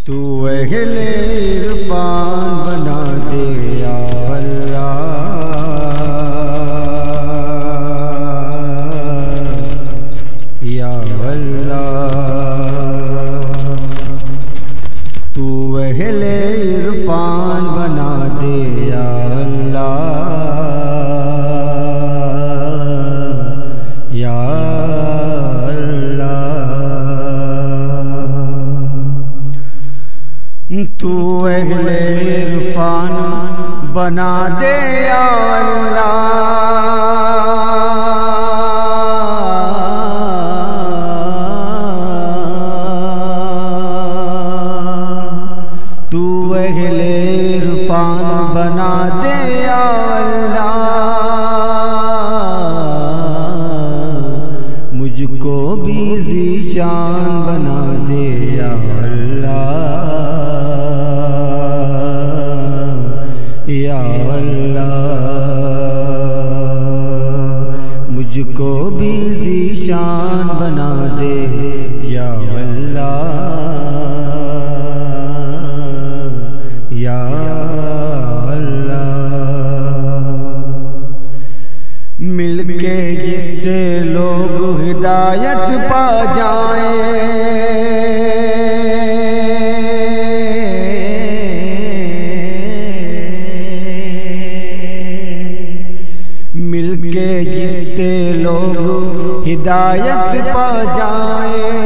تو اہل عرفان بنا دے یا اللہ یا اللہ، تو اہل عرفان بنا دے یا اللہ یا تو اہل عرفان بنا دے یا اللہ تو اہل عرفان بنا دے یا اللہ، مجھ کو بھی ذیشان بنا دے یا اللہ یا اللہ، مجھ کو بھی ذیشان بنا دے یا اللہ یا اللہ، مل کے جس سے لوگ ہدایت پا جائیں، جس سے لوگ ہدایت پا جائیں،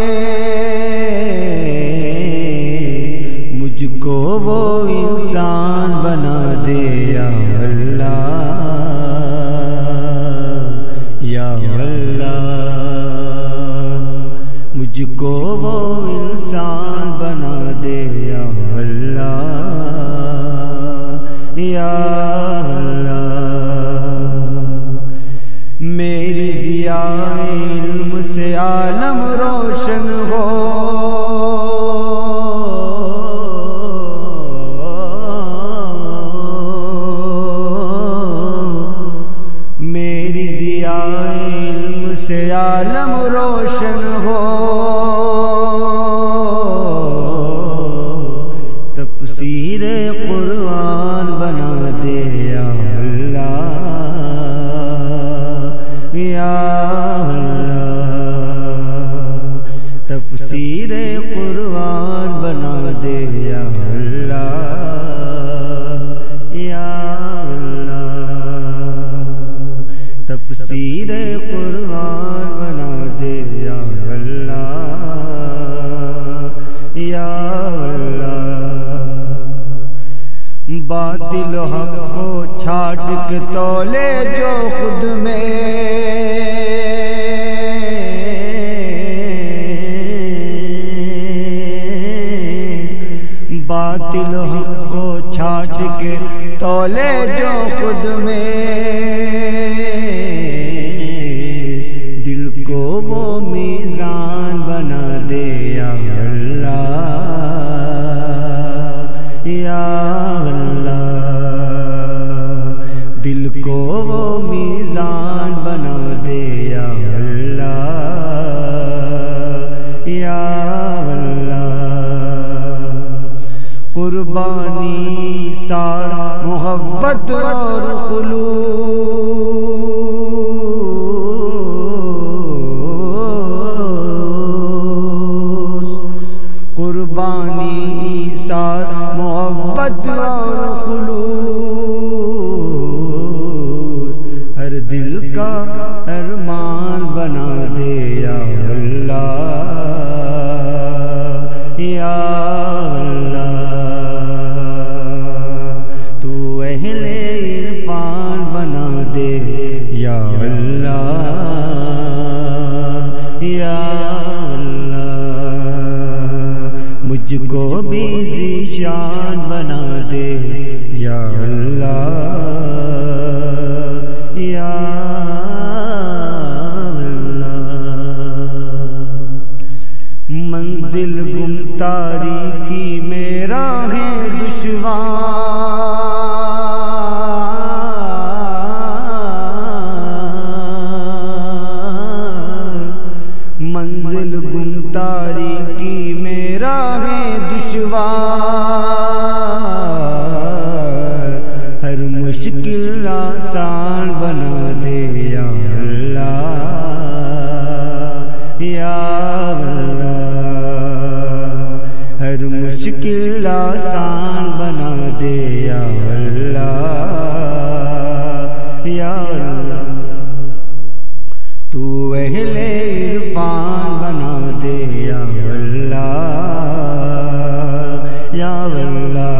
مجھ کو وہ انسان بنا دے یا اللہ یا اللہ، مجھ کو وہ انسان بنا دے یا اللہ یا میری ضیاء علم سے عالم روشن ہو، میری ضیاء علم سے عالم روشن ہو، تفسیر قرآن بنا دے یا اللہ یا اللہ، تفسیر قرآن بنا دے یا اللہ یا اللہ، تفسیر قرآن بنا دے یا اللہ یا اللہ، باطل و حق کو چھاٹ کے تولے جو خود میں، باطل و حق کو چھاٹ کے تولے جو خود میں، دل کو وہ میزان بنا دے یا اللہ یا اللہ، دل کو وہ میزان بنا دے یا اللہ یا اللہ، قربانی سار محبت اور خلوص، قربانی سار محبت اور خلوص، ہر دل کا ارمان بنا دے یا اللہ یا اللہ، تو اہل عرفان بنا دے یا اللہ یا اللہ، مجھ کو بھی ذیشان بنا دے یا اللہ یا اللہ، منزل گم تاریکی میں راہیں دشوار، منزل گم تاریکی میں راہیں دشوار، پکار، ہر مشکل آسان بنا دے یا اللہ یا اللہ، ہر مشکل آسان بنا دے یا اللہ یا اللہ، تو اہل عرفان بنا دے یا اللہ یا اللہ،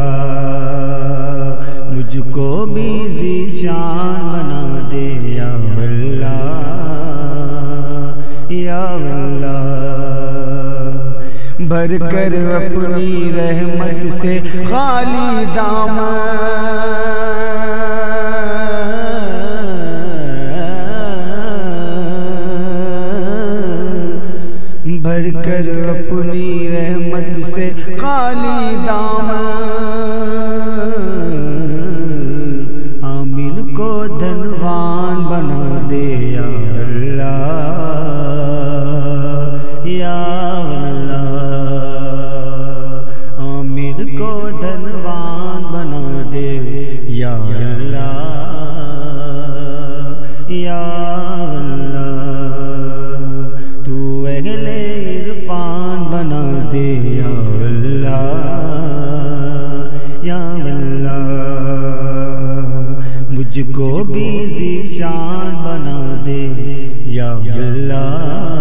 مجھ کو بھی ذیشان بنا دے یا اللہ یا اللہ، بھر کر اپنی رحمت سے خالی دامن، بھر کر اپنی رحمت سے خالی دامن، عامل کو دھنوان بنا دے یا اللہ یا اللہ، عامل کو دھنوان بنا دے یا اللہ یا اللہ، تو اہل عرفان بنا دے یا اللہ یا اللہ، مجھ کو بھی ذیشان بنا دے یا اللہ